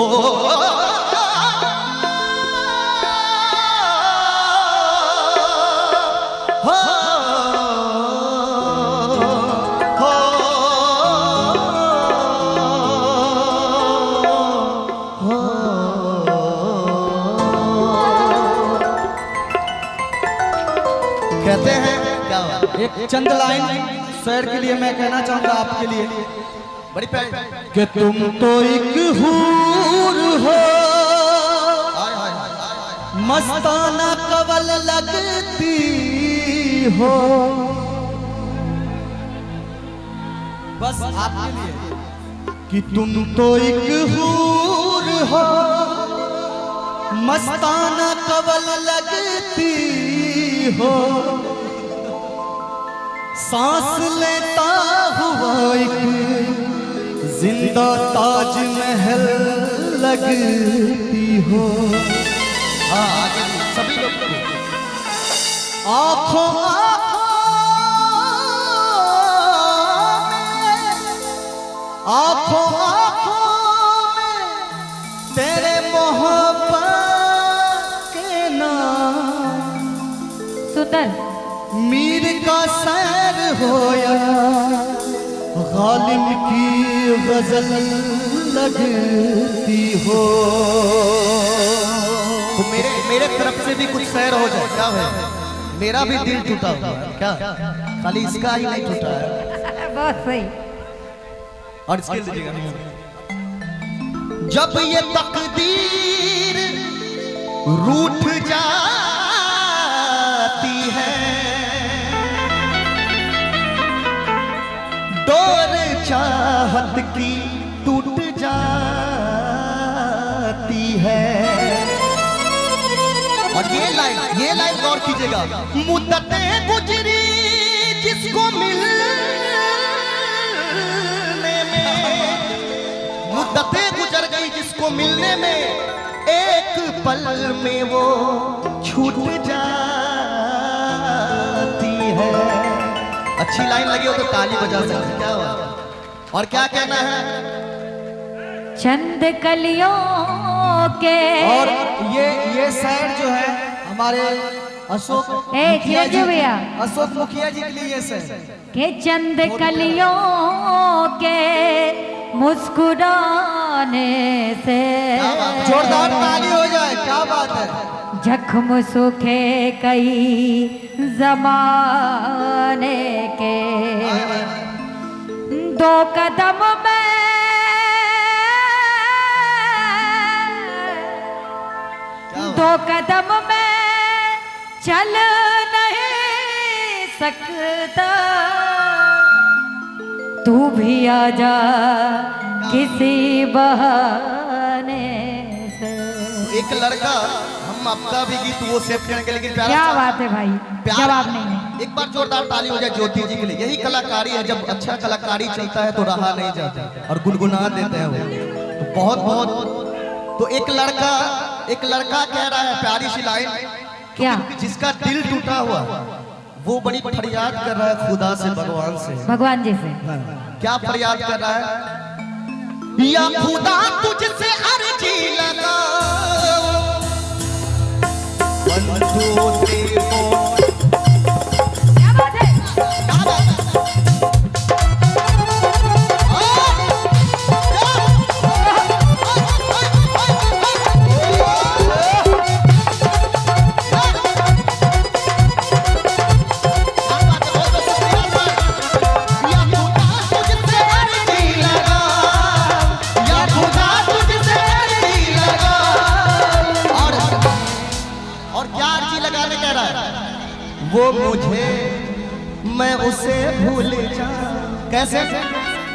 हो कहते हैं क्या एक चंद लाइन शेर के लिए मैं कहना चाहूंगा आपके लिए बड़ी प्यारी कि तुम तो एक हूर हो मस्ताना कवल लगती हो। बस आपके लिए कि तुम तो एक हूर हो मस्ताना कवल लगती हो। सांस लेता हुआ एक जिंदा ताज महल लगती हो। आगे सभी लोग आँखों आँखों में तेरे मोहब्बत के नाम सुंदर मीर का सैर होया गालिब की गजल लगती हो। तो मेरे तरफ से भी कुछ सैर हो जाए क्या है। मेरा भी दिल टूटा हुआ है क्या खाली इसका ही नहीं टूटा है। बहुत सही। और स्किल दीजिएगा जब ये तकदीर रूठ जाती है डोर चाहत की टूट जाती है। और ये लाइन गौर कीजिएगा मुद्दतें गुजरी जिसको मिलने में मुद्दतें गुजर गई जिसको मिलने में एक पल में वो छूट जाती है। अच्छी लाइन लगी हो तो ताली बजा सकते क्या हुआ। और क्या कहना है चंद कलियों के और ये शायर जो है हमारे अशोक मुखिया जी भैया अशोक मुखिया जी के लिए ये शायर के चंद कलियों के मुस्कुराने से जोरदार ताली हो जाए क्या बात है। जख्म सूखे कई जमाने के दो कदम में चल नहीं सकता तू भी आजा किसी बहाने से। एक लड़का हम आपका भी गीत वो सेव करेंगे लेकिन प्यारा क्या बात है भाई जवाब नहीं है। एक बार जोरदार ताली हो जाए ज्योति जी के लिए। यही कलाकारी है जब अच्छा कलाकारी चलता है तो रहा नहीं जाता और गुनगुना देते हैं वो तो बहुत बहुत। तो एक लड़का कह रहा है प्यारी सी लाइन क्या जिसका दिल टूटा हुआ वो बड़ी फरियाद कर रहा है खुदा से भगवान जी से। क्या फरियाद कर रहा है या खुदा तुझसे अर्जी लगाओ बंधु तेरे क्या बात है। वो मुझे मैं उसे भूल जाऊं कैसे।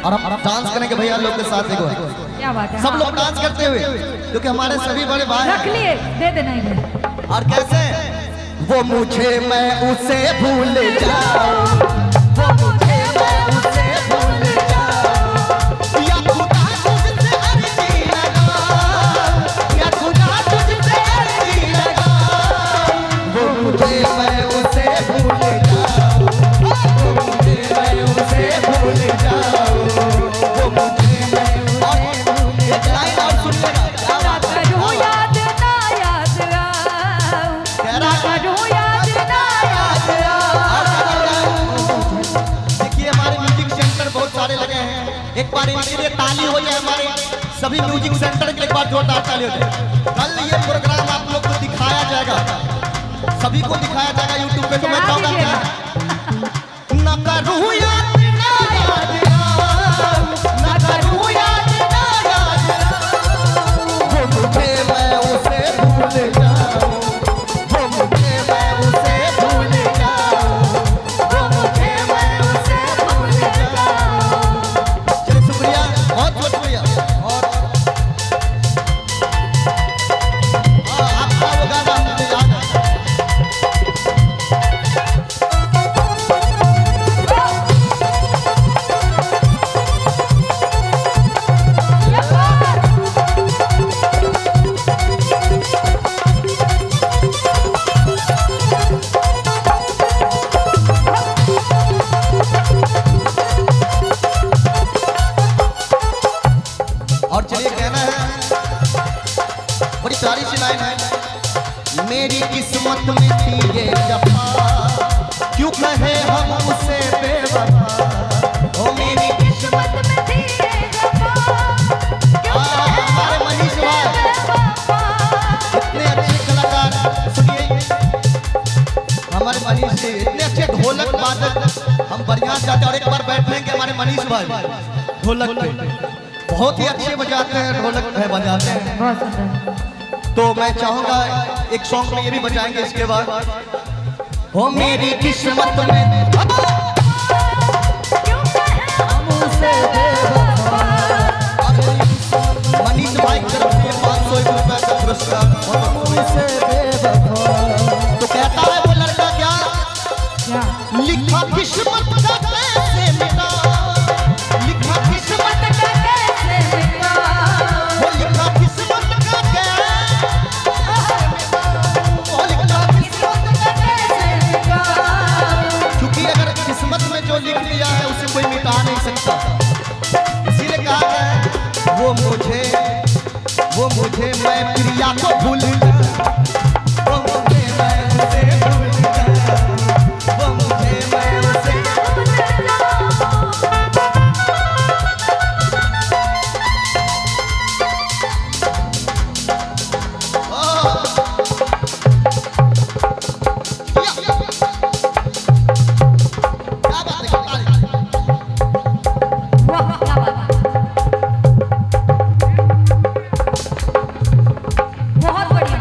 और अब डांस करेंगे भैया लोग के साथ देखो क्या बात है। सब लोग डांस करते हुए क्योंकि हमारे सभी बड़े भाई रख लिए दे देना इधर। और कैसे वो मुझे मैं उसे भूल जाऊं वो मुझे मैं उसे भूल जाऊं या खुदा तुझसे अर्जी लगाऊं या खुदा तुझसे अर्जी लगाऊं वो मुझे मैं उसे भूल जाऊं वो मुझे मैं उसे भूल जाऊं वो मुझे मैं उसे भूल जाऊं। एक लाइन और सुन लेना एक बार इनके लिए ताली हो जाए, हमारे सभी म्यूजिक सेंटर के एक बार जोरदार ताली हो जाए। कल ये प्रोग्राम आप लोग को दिखाया जाएगा, सभी को दिखाया जाएगा यूट्यूब पे। तो मैं चाहूंगा न करूं याद ना याद न करूं याद ना याद वो मुझे मैं उसे भूल जाऊं, वो मुझे मैं उसे भूल जाऊं, वो मुझे मैं उसे भूल जाऊं। चलिए शुक्रिया, बहुत बहुत शुक्रिया। और आपका वो गाना मुझे याद है। और चलिए कहना है, बड़ी प्यारी सी लाइन है। मेरी किस्मत में थी ये जफा, क्यों कहे हम उसे बेवफा। ओ मेरी किस्मत में थी ये जफा, हमारे मनीष भाई इतने अच्छे कलाकार, सुनिए हमारे मनीष जी इतने अच्छे ढोलक वादक। हम बढ़िया जाते हैं और एक बार बैठेंगे हमारे मनीष भाई ढोलक पे, बहुत ही अच्छे बजाते हैं, ढोलक है बजाते हैं। बहुत सुंदर। तो मैं चाहूंगा एक सॉन्ग में ये भी बजाएंगे इसके बाद। हो मेरी किस्मत में मनीष भाई की तरफ से 501 रुपए का पुरस्कार। तो कहता है वो लड़का क्या लिखा किस्मत का कैसे मिला, लिखा किस्मत का कैसे मिला, वो लिखा किस्मत का कैसे, वो लिखा किस्मत का कैसे मिला। क्योंकि अगर किस्मत में जो लिख लिया है उसे कोई मिटा नहीं सकता। इसीलिए कहा है वो मुझे मैं प्रिया को भूल गया, वो मुझे मैं उसे भूल गया, वो मुझे मैं उसे भूल गया। क्या बात है, वाह क्या बात है, बहुत बढ़िया।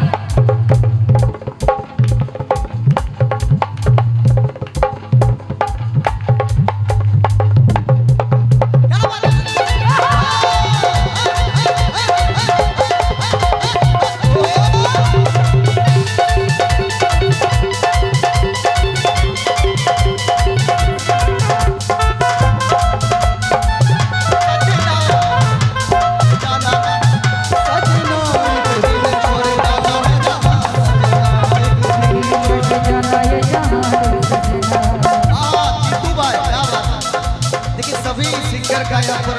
सभी सिंगर का यहाँ पर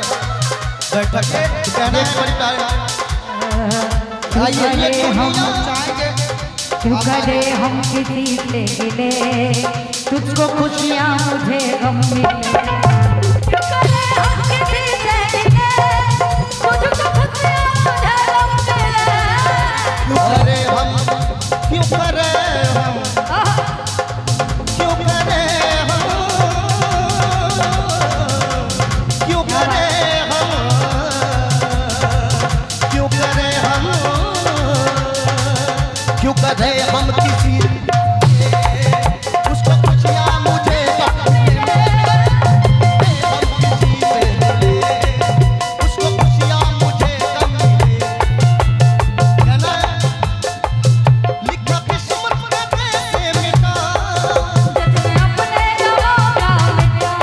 बैठक है, कहना है बड़ी प्यारी। आइए हम चाहेंगे क्यों करे हम किसी से मिले, तुझको खुशियाँ मुझे गम मिले। क्यों करे हम किसी से मिले, तुझको खुशियाँ मुझे गम मिले। क्यों करे हम, क्यों करे हम, क्यों करे हम, क्यों करे हम, क्यों करे हम, क्यों करे हम किसी उसको खुशियाँ मुझे गम मिले। हम किसी से मिले, उसको खुशियाँ मुझे गम मिले। कहना लिखा किस्मत का कैसे मिटा, जैसे अपने गमों का मिटा,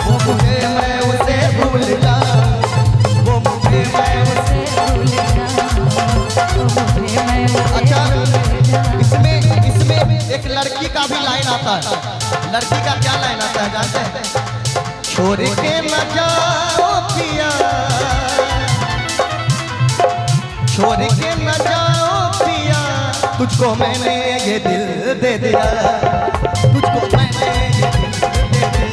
वो मुझे मैं उसे भूल जाऊं, वो मुझे मैं उसे। अच्छा इसमें एक लड़की का भी लाइन आता है। लड़की का क्या लाइन आता है जानते हैं? छोड़ के न जाओ पिया, छोड़ के न जाओ पिया, तुझको मैंने ये दिल दे दिया, तुझको मैंने ये दिल दे दिया।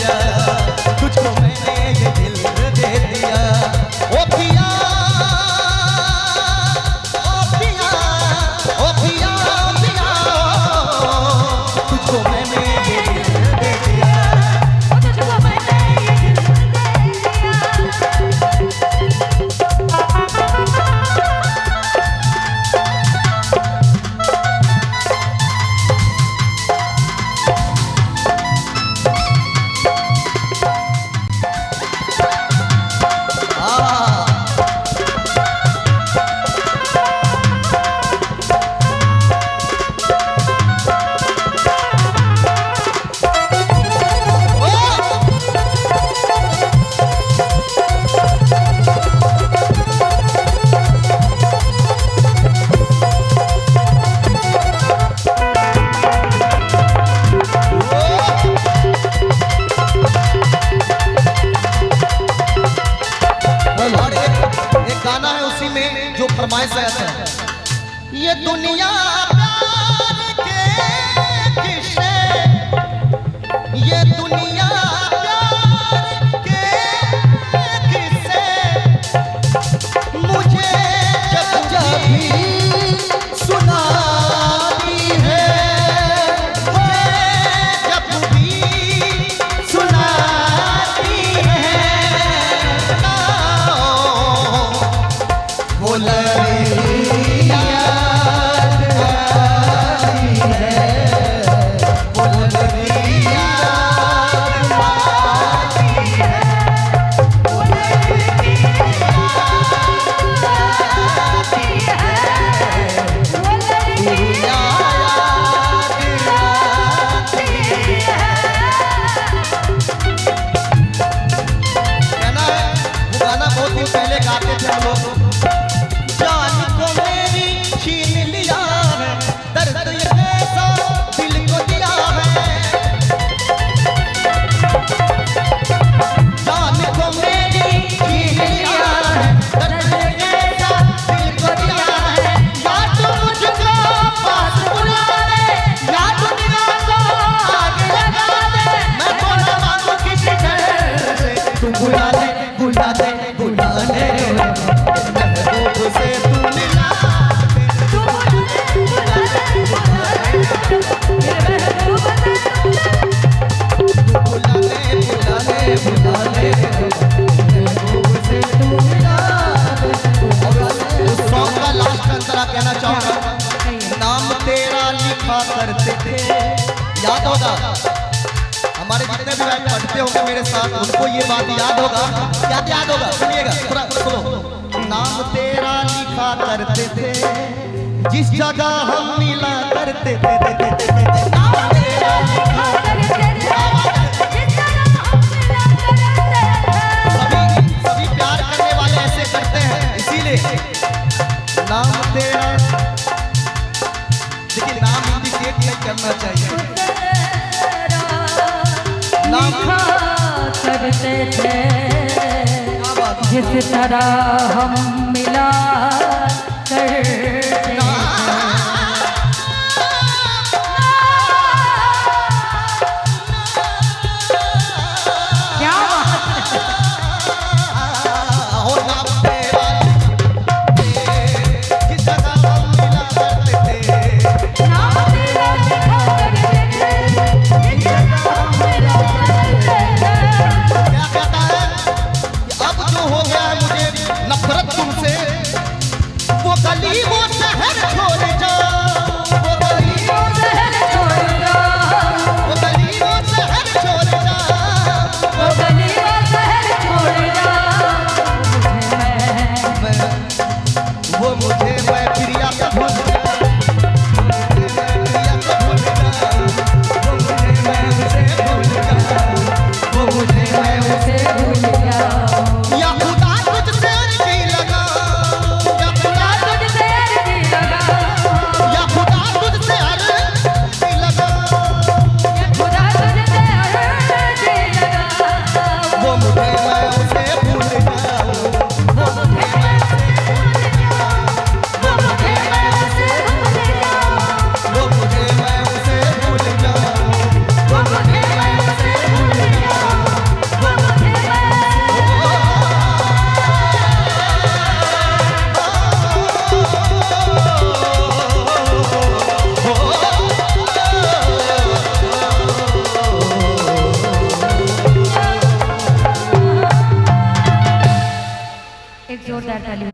जो फरमाइश है, ये दुनिया प्यार के किस्से, ये दुनिया प्यार के किस्से मुझे जब भी सुनाती है, मुझे जब भी सुनाती है, वो लड़ी याद आई है, वो लड़ी याद आई है, वो लड़ी पहले गाते थे हम लोग, जान को मेरी छीन लिया है, दर्द ये ऐसा दिल को दिया है, जान को मेरी छीन लिया है, दर्द ये ऐसा दिल को दिया है, या तो मुझको पास बुला ले, या दुनिया को आगे लगा दे, मैं बोला मांगू किसी तरह से, तू बुला ले, बुला दे, बुला ले, महबूब से तू मिला दे, तू बुला ले, बुला ले, बुला ले, बुला ले, बुला ले, महबूब से तू मिला दे। और उस सॉन्ग का लास्ट अंतरा कहना चाहूंगा, नाम तेरा लिखा करते थे, याद होगा हमारे जितने भी भाई पढ़ते होंगे मेरे साथ, उनको ये बात याद होगा, याद होगा, सुनिएगा थोड़ा सुनो, नाम तेरा लिखा करते थे, जिस जगह हम मिला करते थे, नाम तेरा लिखा करते थे, जिस जगह हम मिला करते थे, सभी प्यार करने वाले ऐसे करते हैं, इसीलिए नाम तेरा, देखिए नाम इंडिकेट नहीं करना चाहिए, लिखा करते थे, जिस तरह हम मिला करते थे, क्या हो नाम तेरा जिस जगह हम मिला करते थे, नाम तेरा लिखा करते थे, जिस जगह हम मिला करते थे। क्या कहता है कि अब जो हो गया है मुझे नफरत तुमसे, वो गली वो शहर छोड़ जाओ, वो गली वो शहर छोड़ जाओ, वो गली वो शहर छोड़ जाओ, वो गली वो शहर छोड़ जाओ, वो मुझे मैं प्रिया का भूल जाऊं, मुझे मैं प्रिया का भूल जाऊं, वो मुझे मैं उसे भूल जाऊं, वो मुझे मैं उसे भूल जाओ, या खुदा तुझसे अर्जी लगाऊं, या खुदा तुझसे अर्जी लगाओ, या खुदा तुझसे अर्जी लगाऊं, या खुदा तुझसे अर्जी लगाओ, वो मुझे मैं उसे भूल जाऊं, वो मुझे मैं उसे भूल जाऊं, वो मुझे मैं उसे भूल जाओ, वो मुझे मैं उसे भूल जाऊं, वो मुझे मैं उसे भूल जाऊं, वो मुझे एक जोरदार ताली।